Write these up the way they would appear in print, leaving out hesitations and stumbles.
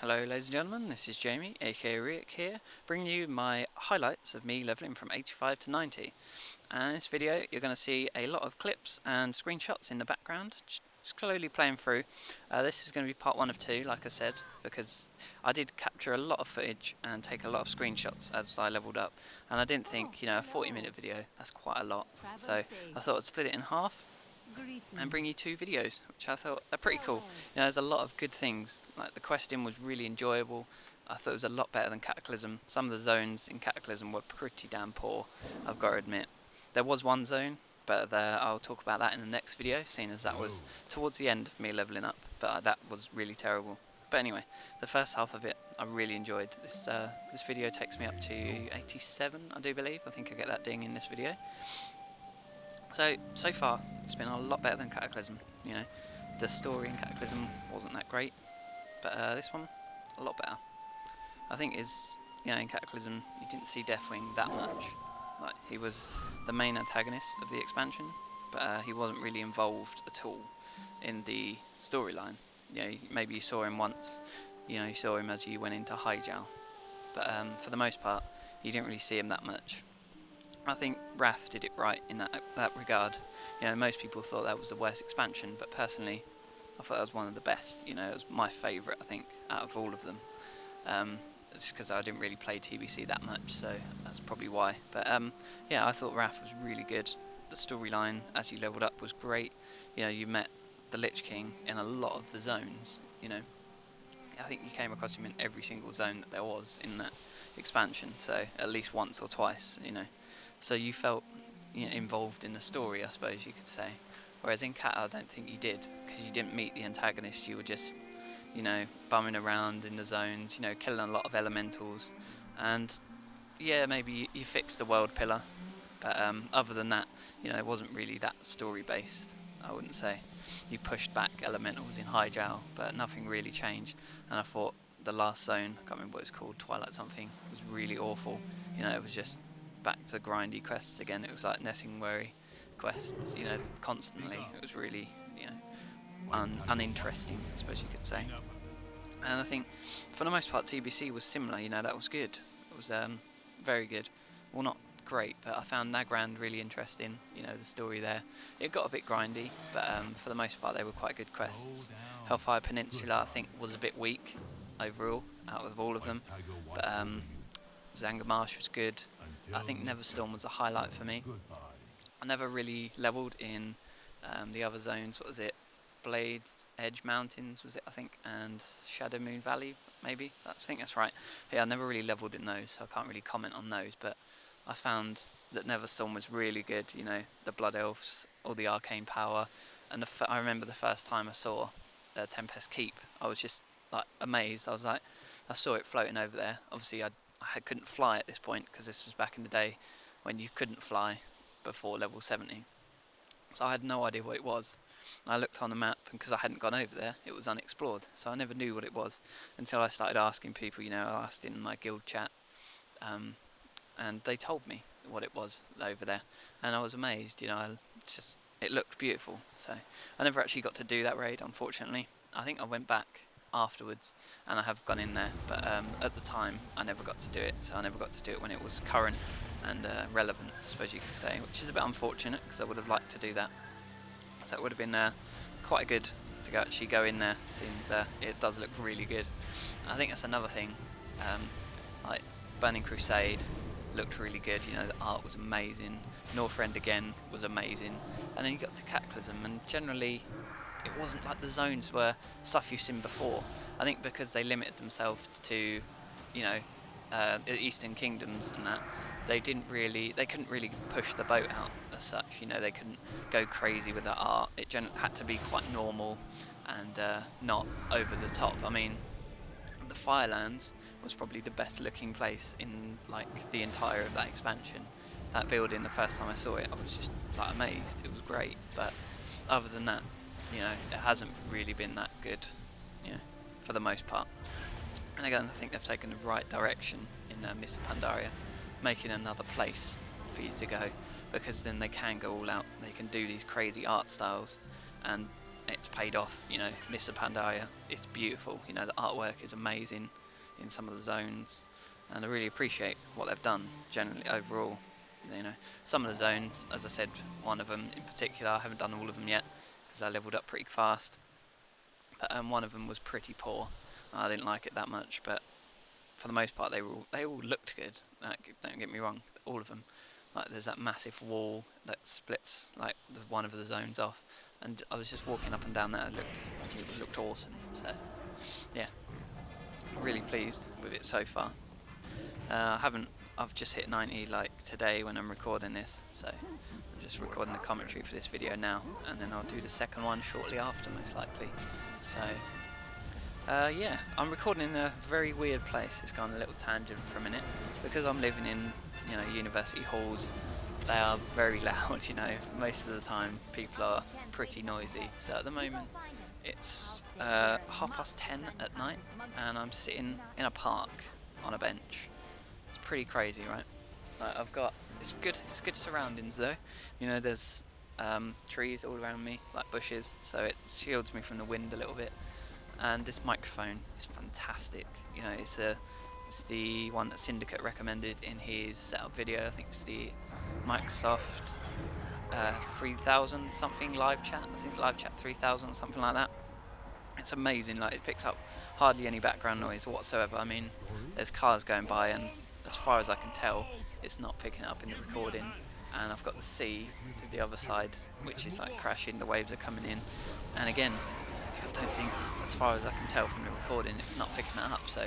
Hello ladies and gentlemen, this is Jamie, aka Rick here, bringing you my highlights of me leveling from 85 to 90. And in this video you're going to see a lot of clips and screenshots in the background, slowly playing through. This is going to be part 1 of 2, like I said, because I did capture a lot of footage and take a lot of screenshots as I leveled up. And I didn't think, a 40-minute video, that's quite a lot. So I thought I'd split it in half and bring you 2 videos, which I thought are pretty cool. There's a lot of good things, like the questing was really enjoyable. I thought it was a lot better than Cataclysm. Some of the zones in Cataclysm were pretty damn poor, I've got to admit. There was one zone, but I'll talk about that in the next video, seeing as that was towards the end of me leveling up, but that was really terrible. But anyway, the first half of it I really enjoyed. This video takes me up to 87, I do believe. I think I get that ding in this video. So far, it's been a lot better than Cataclysm. The story in Cataclysm wasn't that great, but this one, a lot better. I think in Cataclysm, you didn't see Deathwing that much. Like, he was the main antagonist of the expansion, but he wasn't really involved at all in the storyline. Maybe you saw him once, you saw him as you went into Highjow, but for the most part, you didn't really see him that much. I think Wrath did it right in that regard. Most people thought that was the worst expansion, but personally, I thought that was one of the best. It was my favourite, I think, out of all of them. It's because I didn't really play TBC that much, so that's probably why. But yeah, I thought Wrath was really good. The storyline, as you leveled up, was great. You met the Lich King in a lot of the zones. I think you came across him in every single zone that there was in that expansion, so at least once or twice. So you felt involved in the story, I suppose you could say. Whereas in Cat, I don't think you did, because you didn't meet the antagonist. You were just, bumming around in the zones, killing a lot of elementals. And yeah, maybe you fixed the world pillar, but other than that, it wasn't really that story based, I wouldn't say. You pushed back elementals in Highjow, but nothing really changed. And I thought the last zone, I can't remember what it's called, Twilight something, was really awful. It was just back to grindy quests again. It was like Nessingwary quests, constantly. It was really, uninteresting, I suppose you could say. And I think, for the most part, TBC was similar. That was good. It was very good. Well, not great, but I found Nagrand really interesting. The story there. It got a bit grindy, but for the most part, they were quite good quests. Hellfire Peninsula, I think, was a bit weak overall, out of all of them. But Zangarmarsh was good. I think Neverstorm was a highlight for me. I never really leveled in the other zones. What was it? Blades Edge Mountains was it, I think, and Shadow Moon Valley, maybe? I think that's right. Yeah, I never really leveled in those, so I can't really comment on those, but I found that Neverstorm was really good, the Blood Elves, all the arcane power, and I remember the first time I saw Tempest Keep, I was just like amazed. I saw it floating over there. Obviously I couldn't fly at this point, because this was back in the day when you couldn't fly before level 70. So I had no idea what it was. I looked on the map, and because I hadn't gone over there, it was unexplored. So I never knew what it was until I started asking people. I asked in my guild chat, and they told me what it was over there, and I was amazed. It looked beautiful. So I never actually got to do that raid, unfortunately. I think I went back afterwards and I have gone in there, but at the time I never got to do it, so I never got to do it when it was current and relevant, I suppose you could say, which is a bit unfortunate, because I would have liked to do that. So it would have been quite good to actually go in there, since it does look really good. I think that's another thing, like Burning Crusade looked really good. The art was amazing. Northrend again was amazing, and then you got to Cataclysm, and generally it wasn't like the zones were stuff you've seen before. I think because they limited themselves to, the Eastern Kingdoms and that, they couldn't really push the boat out as such. They couldn't go crazy with the art. It had to be quite normal and not over the top. I mean, the Firelands was probably the best looking place in like the entire of that expansion. That building, the first time I saw it, I was just like amazed. It was great, but other than that, it hasn't really been that good, for the most part. And again, I think they've taken the right direction in Mists of Pandaria, making another place for you to go, because then they can go all out. They can do these crazy art styles, and it's paid off. You know, Mists of Pandaria, it's beautiful. You know, the artwork is amazing in some of the zones, and I really appreciate what they've done generally overall. You know, some of the zones, as I said, one of them in particular, I haven't done all of them yet because I leveled up pretty fast, but one of them was pretty poor. I didn't like it that much, but for the most part they all looked good. Like, don't get me wrong, all of them. Like, there's that massive wall that splits like one of the zones off, and I was just walking up and down there. It looked awesome. So yeah, really pleased with it so far. I've just hit 90 like today when I'm recording this, so I'm just recording the commentary for this video now, and then I'll do the second one shortly after, most likely. So yeah, I'm recording in a very weird place. It's gone a little tangent for a minute, because I'm living in, you know, university halls. They are very loud, you know, most of the time people are pretty noisy. So at the moment it's 10:30 at night, and I'm sitting in a park on a bench. It's pretty crazy, right? Like, it's good surroundings though. You know, there's trees all around me, like bushes, so it shields me from the wind a little bit. And this microphone is fantastic. You know, it's the one that Syndicate recommended in his setup video. I think it's the Microsoft 3000 something live chat. I think live chat 3000 or something like that. It's amazing. Like, it picks up hardly any background noise whatsoever. I mean, there's cars going by, and as far as I can tell, it's not picking up in the recording. And I've got the sea to the other side, which is like crashing. The waves are coming in, and again, I don't think, as far as I can tell from the recording, it's not picking that up. So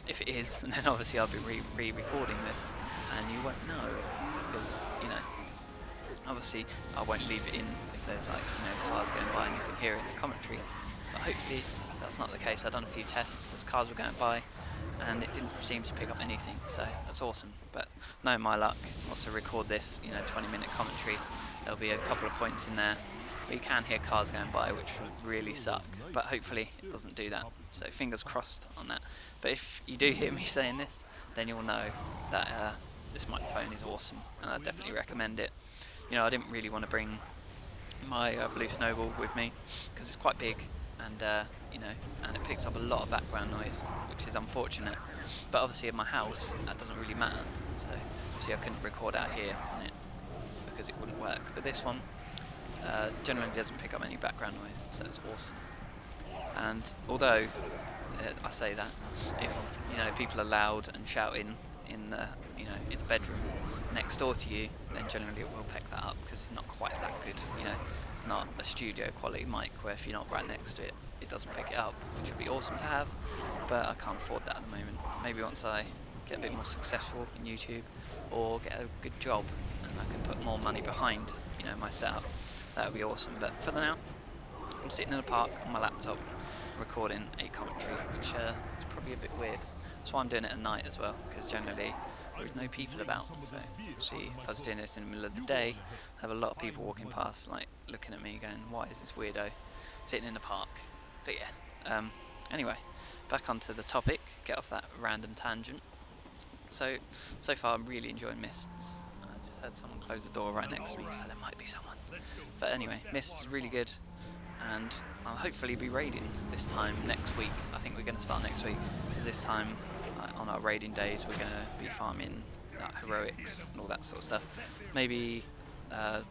if it is, then obviously I'll be re-recording this, and you won't know, because, you know, obviously I won't leave it in if there's, like, you know, cars going by and you can hear it in the commentary. But hopefully that's not the case. I've done a few tests as cars were going by, and it didn't seem to pick up anything, so that's awesome. But no, my luck, once I record this, you know, 20-minute commentary, there'll be a couple of points in there where you can hear cars going by, which would really suck, but hopefully it doesn't do that, so fingers crossed on that. But if you do hear me saying this, then you'll know that this microphone is awesome, and I definitely recommend it. You know, I didn't really want to bring my Blue Snowball with me because it's quite big, and you know, and it picks up a lot of background noise, which is unfortunate. But obviously in my house that doesn't really matter, so obviously I couldn't record out here on it because it wouldn't work. But this one generally doesn't pick up any background noise, so it's awesome. And although I say that, if, you know, people are loud and shouting in the, you know, in the bedroom next door to you, then generally it will pick that up, because it's not quite that good. You know, it's not a studio quality mic where if you're not right next to it, it doesn't pick it up, which would be awesome to have, but I can't afford that at the moment. Maybe once I get a bit more successful in YouTube, or get a good job and I can put more money behind, you know, my setup, that would be awesome. But for now, I'm sitting in a park on my laptop recording a commentary, which is probably a bit weird. That's why I'm doing it at night as well, because generally there's no people about. So see, if I was doing this in the middle of the day, I have a lot of people walking past, like, looking at me going, why is this weirdo sitting in the park? But yeah, anyway, back onto the topic, get off that random tangent. So far I'm really enjoying Mists. I just heard someone close the door right next to me, so there might be someone. But anyway, Mists is really good, and I'll hopefully be raiding this time next week. I think we're going to start next week, because this time on our raiding days we're going to be farming heroics and all that sort of stuff. Maybe I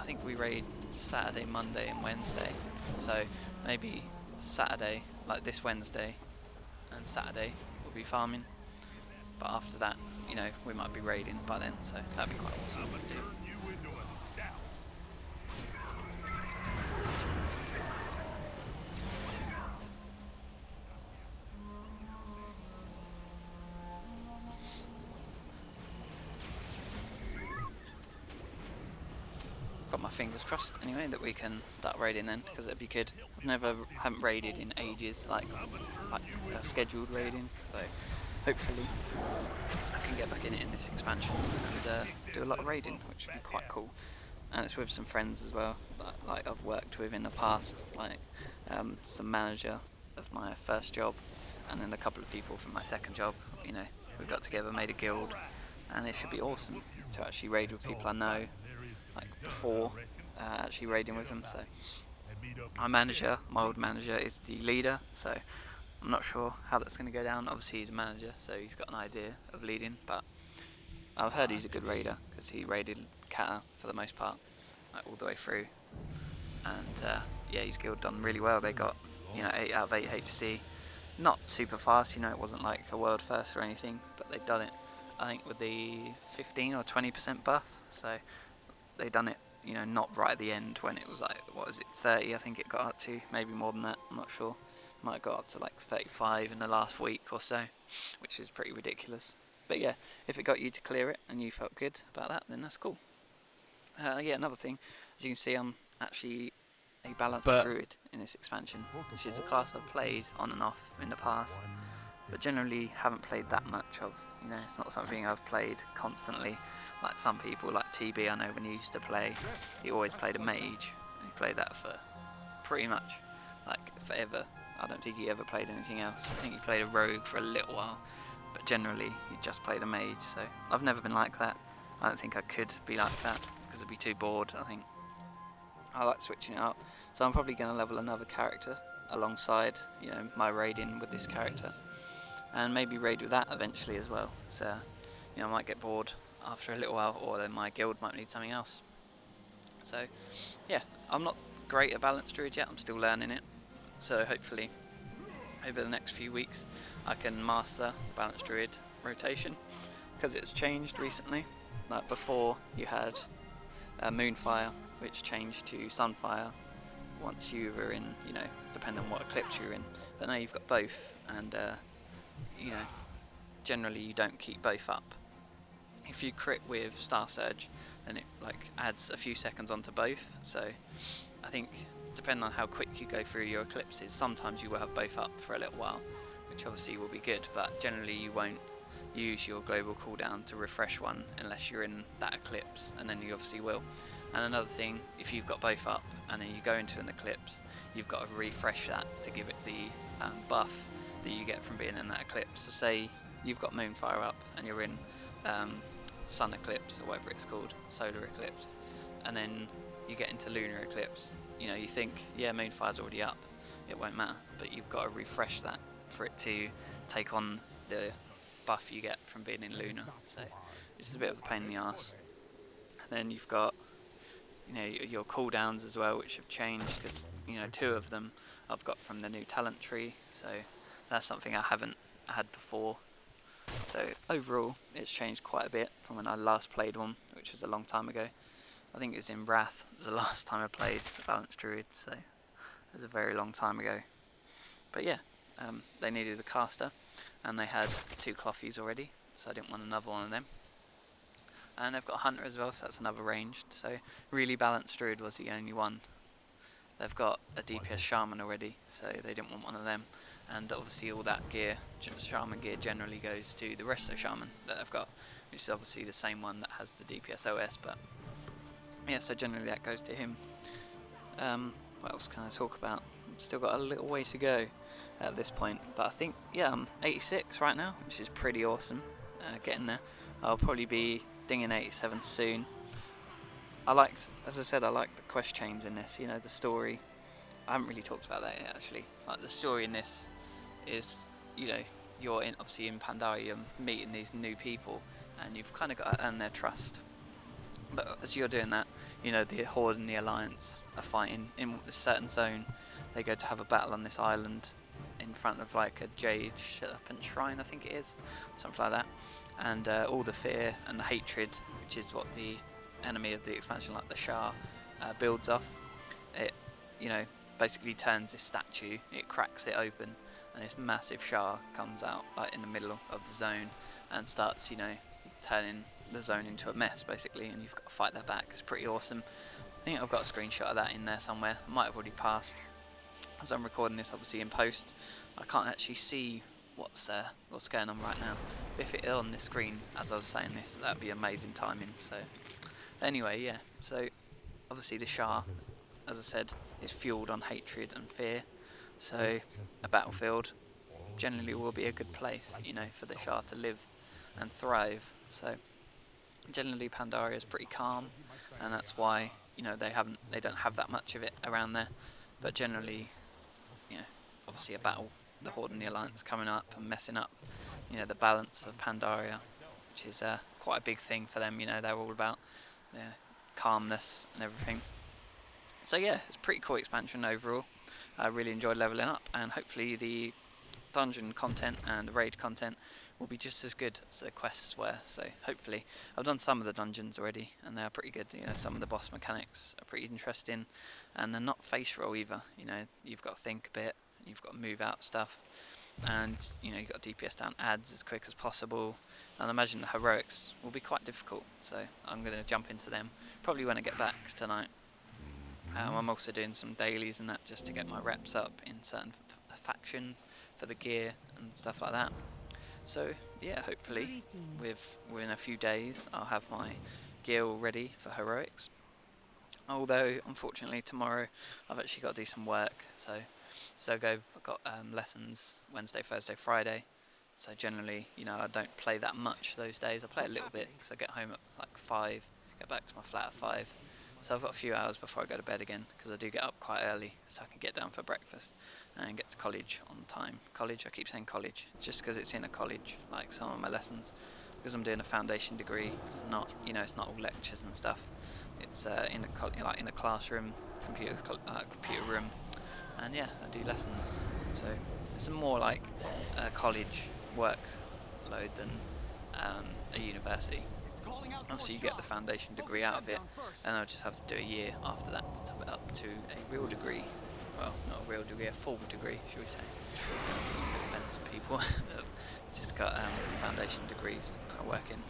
think we raid Saturday, Monday and Wednesday, so maybe Saturday, like this Wednesday and Saturday, we'll be farming, but after that, you know, we might be raiding by then, so that'd be quite awesome to do. Got my fingers crossed anyway that we can start raiding then, because it'd be good. Haven't raided in ages, like scheduled raiding, so hopefully I can get back in it in this expansion and do a lot of raiding, which would be quite cool. And it's with some friends as well that, like, I've worked with in the past, like some manager of my first job, and then a couple of people from my second job. You know, we got together, made a guild, and it should be awesome to actually raid with people I know, like, before actually raiding with them. So my old manager, is the leader, so I'm not sure how that's going to go down. Obviously he's a manager, so he's got an idea of leading, but I've heard he's a good raider, because he raided Kata for the most part, like all the way through, and yeah, his guild done really well. They got, you know, 8 out of 8 HC, not super fast, you know, it wasn't like a world first or anything, but they'd done it, I think, with the 15 or 20% buff, so they done it, you know, not right at the end when it was like, what is it, 30 I think it got up to, maybe more than that, I'm not sure. Might have got up to like 35 in the last week or so, which is pretty ridiculous. But yeah, if it got you to clear it and you felt good about that, then that's cool. Yeah, another thing, as you can see, I'm actually a balanced druid in this expansion, which is a class I've played on and off in the past, but generally haven't played that much of. You know, it's not something I've played constantly, like some people, like TB. I know when he used to play, he always played a mage, and he played that for pretty much like forever. I don't think he ever played anything else. I think he played a rogue for a little while, but generally he just played a mage, so I've never been like that. I don't think I could be like that, because I'd be too bored. I think I like switching it up, so I'm probably going to level another character alongside, you know, my raiding with this character, and maybe raid with that eventually as well. So, you know, I might get bored after a little while, or then my guild might need something else. So yeah, I'm not great at balanced druid yet, I'm still learning it, so hopefully over the next few weeks I can master balanced druid rotation, because it's changed recently. Like before you had Moonfire, which changed to Sunfire once you were in, you know, depending on what eclipse you're in, but now you've got both, and you know, generally you don't keep both up. If you crit with Star Surge, then it like adds a few seconds onto both, so I think depending on how quick you go through your eclipses, sometimes you will have both up for a little while, which obviously will be good, but generally you won't use your global cooldown to refresh one unless you're in that eclipse, and then you obviously will. And another thing, if you've got both up and then you go into an eclipse, you've got to refresh that to give it the buff that you get from being in that eclipse. So say you've got Moonfire up and you're in Sun Eclipse, or whatever it's called, Solar Eclipse, and then you get into Lunar Eclipse, you know, you think, yeah, Moonfire's already up, it won't matter, but you've got to refresh that for it to take on the buff you get from being in Lunar, so it's a bit of a pain in the arse. And then you've got, you know, your cooldowns as well, which have changed, because, you know, 2 of them I've got from the new talent tree, so that's something I haven't had before. So overall it's changed quite a bit from when I last played one, which was a long time ago. I think it was in Wrath, it was the last time I played the Balanced Druid, so it was a very long time ago. But yeah, they needed a caster, and they had 2 Clothies already, so I didn't want another one of them. And they've got a Hunter as well, so that's another ranged, so really Balanced Druid was the only one. They've got a DPS Shaman already, so they didn't want one of them. And obviously all that gear, Shaman gear, generally goes to the Resto Shaman that they've got, which is obviously the same one that has the DPS OS, but yeah, so generally that goes to him. What else can I talk about? Still got a little way to go at this point, but I think, yeah, I'm 86 right now, which is pretty awesome, getting there. I'll probably be dinging 87 soon. As I said, I like the quest chains in this, you know, the story. I haven't really talked about that yet, actually. Like, the story in this is, you know, you're obviously in Pandaria, you're meeting these new people, and you've kind of got to earn their trust. But as you're doing that, you know, the Horde and the Alliance are fighting in a certain zone. They go to have a battle on this island in front of like a jade serpent shrine, I think it is, something like that. And all the fear and the hatred, which is what the enemy of the expansion, like the Shah, builds off. It, you know, basically turns this statue, it cracks it open, and this massive Shah comes out like in the middle of the zone and starts, you know, turning the zone into a mess basically, and you've got to fight that back. It's pretty awesome. I think I've got a screenshot of that in there somewhere. I might have already passed, as I'm recording this obviously in post. I can't actually see what's going on right now. If it on the screen as I was saying this, that would be amazing timing. So anyway, yeah, so obviously the Shah, as I said, is fueled on hatred and fear, so a battlefield generally will be a good place, you know, for the Shah to live and thrive. So generally Pandaria is pretty calm, and that's why, you know, they don't have that much of it around there. but generally, you know, obviously a battle, the Horde and the Alliance coming up and messing up, you know, the balance of Pandaria, which is quite a big thing for them. You know, they're all about calmness and everything. So yeah, it's a pretty cool expansion overall. I really enjoyed leveling up, and hopefully the dungeon content and the raid content will be just as good as the quests were. So hopefully, I've done some of the dungeons already, and they are pretty good. You know, some of the boss mechanics are pretty interesting, and they're not face roll either. You know, you've got to think a bit, you've got to move out stuff, and you know, you've got to DPS down ads as quick as possible. And I imagine the heroics will be quite difficult, so I'm going to jump into them probably when I get back tonight. I'm also doing some dailies and that just to get my reps up in certain factions for the gear and stuff like that. So yeah, hopefully within a few days I'll have my gear all ready for heroics. Although unfortunately tomorrow I've actually got to do some work, so I've got lessons Wednesday, Thursday, Friday. So generally, you know, I don't play that much those days. I play a little bit because I get home at like 5, get back to my flat at 5. So I've got a few hours before I go to bed again, because I do get up quite early so I can get down for breakfast and get to college on time. College, I keep saying college, just because it's in a college, like some of my lessons. Because I'm doing a foundation degree, it's not, you know, it's not all lectures and stuff. It's in a classroom, computer room, and yeah, I do lessons. So it's more like a college workload than a university. Obviously you get the foundation degree out of it, and I'll just have to do a year after that to top it up to a real degree. Well, not a real degree, a full degree, should we say. No offence to people that have just got foundation degrees and are working,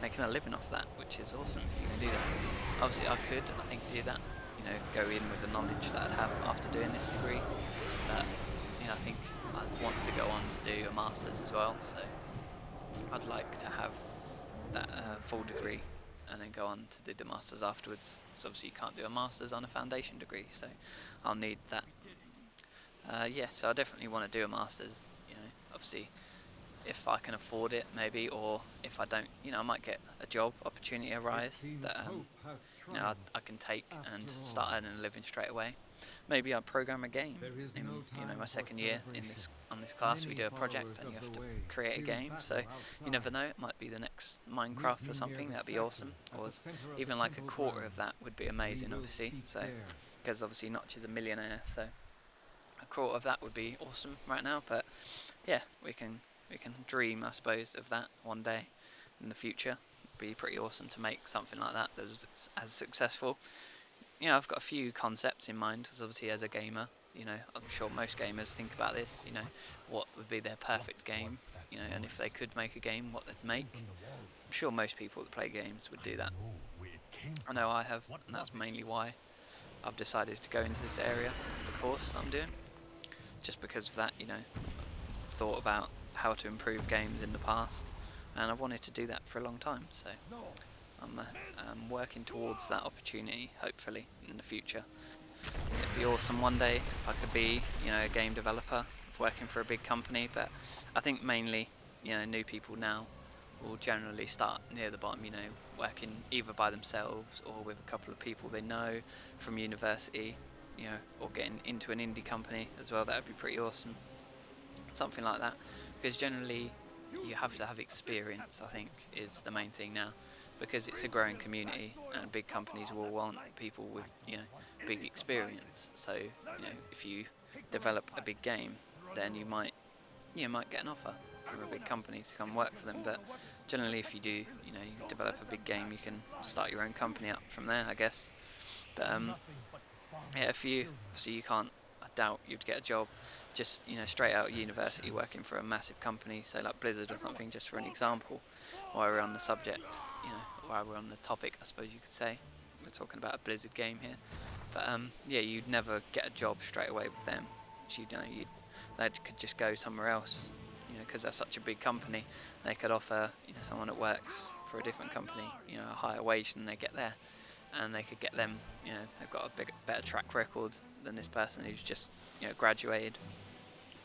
making a living off that, which is awesome if you can do that. Obviously I could, I think, do that, you know, go in with the knowledge that I'd have after doing this degree, but, you know, I think I'd want to go on to do a master's as well, so I'd like to have that full degree and then go on to do the masters afterwards. So obviously you can't do a masters on a foundation degree, so I'll need that. Yeah, so I definitely want to do a masters, you know, obviously if I can afford it maybe, or if I don't, you know, I might get a job opportunity arise that you know, I can take and start earning a living straight away. Maybe I'll program a game in, you know, my second year on this class. We do a project and you have to create a game, so you never know, it might be the next Minecraft or something. That'd be awesome, or even like a quarter of that would be amazing, obviously, so because obviously Notch is a millionaire, so a quarter of that would be awesome right now. But yeah, we can dream, I suppose, of that one day in the future. It'd be pretty awesome to make something like that was as successful. You know, I've got a few concepts in mind, because obviously as a gamer, you know, I'm sure most gamers think about this, you know, what would be their perfect game, you know, and if they could make a game, what they'd make. I'm sure most people that play games would do that. I know I have, and that's mainly why I've decided to go into this area of the course that I'm doing. Just because of that, you know, I've thought about how to improve games in the past, and I've wanted to do that for a long time, so I'm working towards that opportunity, hopefully, in the future. It'd be awesome one day if I could be, you know, a game developer working for a big company, but I think mainly, you know, new people now will generally start near the bottom, you know, working either by themselves or with a couple of people they know from university, you know, or getting into an indie company as well. That would be pretty awesome, something like that, because generally you have to have experience, I think, is the main thing now, because it's a growing community and big companies will want people with, you know, big experience. So, you know, if you develop a big game, then you might get an offer from a big company to come work for them. But generally, if you do, you know, you develop a big game, you can start your own company up from there, I guess. But yeah, so you can't, I doubt you'd get a job just, you know, straight out of university working for a massive company, say like Blizzard or something, just for an example, while we're on the subject, you know, while we're on the topic, I suppose you could say. We're talking about a Blizzard game here. But yeah, you'd never get a job straight away with them. So, you know, they could just go somewhere else, you know, because they're such a big company. They could offer, you know, someone that works for a different company, you know, a higher wage than they get there, and they could get them, you know, they've got a better track record than this person who's just, you know, graduated.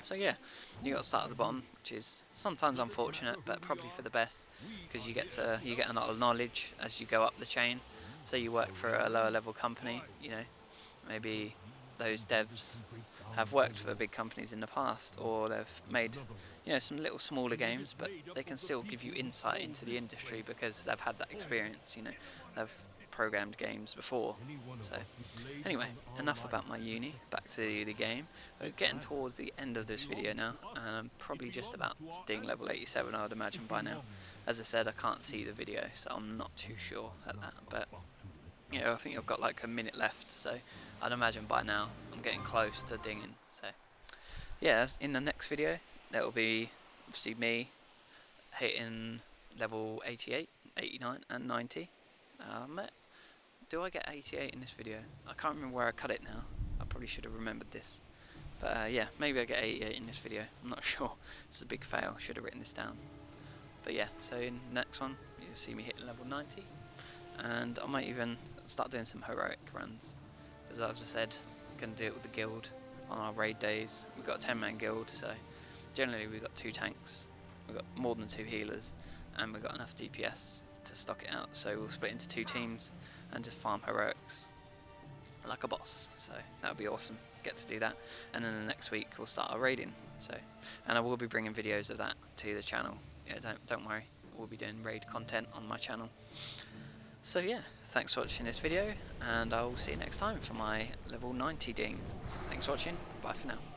So yeah, you got to start at the bottom, which is sometimes unfortunate, but probably for the best, because you get a lot of knowledge as you go up the chain. So you work for a lower level company, you know, maybe those devs have worked for big companies in the past, or they've made, you know, some little smaller games, but they can still give you insight into the industry because they've had that experience. You know, they've programmed games before. So anyway, enough about my uni, back to the game. We're getting towards the end of this video now, and I'm probably just about doing level 87, I would imagine, by now. As I said, I can't see the video, so I'm not too sure at that, but you know, I think I've got like a minute left, so I'd imagine by now I'm getting close to dinging. So yeah, in the next video there will be obviously me hitting level 88, 89 and 90. Do I get 88 in this video? I can't remember where I cut it now. I probably should have remembered this, but yeah, maybe I get 88 in this video, I'm not sure. It's a big fail, should have written this down. But yeah, so in the next one you'll see me hitting level 90, and I might even start doing some heroic runs, as I've just said, I'm going to do it with the guild on our raid days. We've got a 10-man guild, so generally we've got 2 tanks, we've got more than 2 healers, and we've got enough DPS to stock it out, so we'll split into 2 teams and just farm heroics like a boss. So that would be awesome, get to do that. And then the next week we'll start our raiding, so, and I will be bringing videos of that to the channel. Yeah, don't worry, we'll be doing raid content on my channel. So yeah, thanks for watching this video, and I will see you next time for my level 90 ding. Thanks for watching, bye for now.